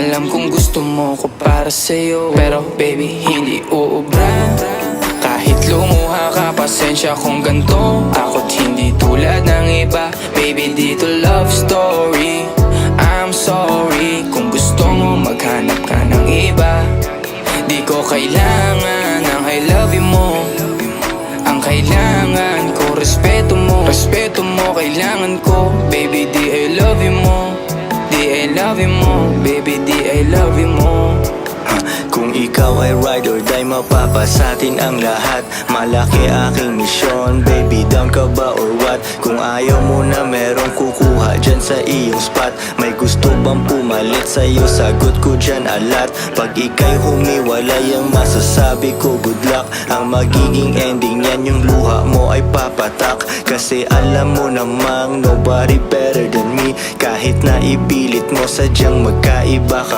Alam kong gusto mo ko para sa'yo, pero baby hindi uubra. Kahit lumuha ka, pasensya kung ganto. Ako't hindi tulad ng iba. Baby dito love story. I'm sorry kung gusto mo maghanap ka ng iba. Di ko kailangan ng I love you mo. Ang kailangan ko respeto mo. Respeto mo kailangan ko. Baby di I love you mo. Di I love you mo. Baby di I love you mo. Kung ikaw ay ride or die, mapapasatin ang lahat. Malaki aking misyon, baby down ka ba or what? Kung ayaw mo na merong kukuha dyan sa iyong spot. May gusto bang pumalit sa'yo, sagot ko dyan alat. Pag ika'y humiwalay, ang masasabi ko good luck. Ang magiging ending yan, yung luha mo ay papatak. Kasi alam mo namang nobody better than me. Kahit na ipilit mo, sadyang magkaiba ka.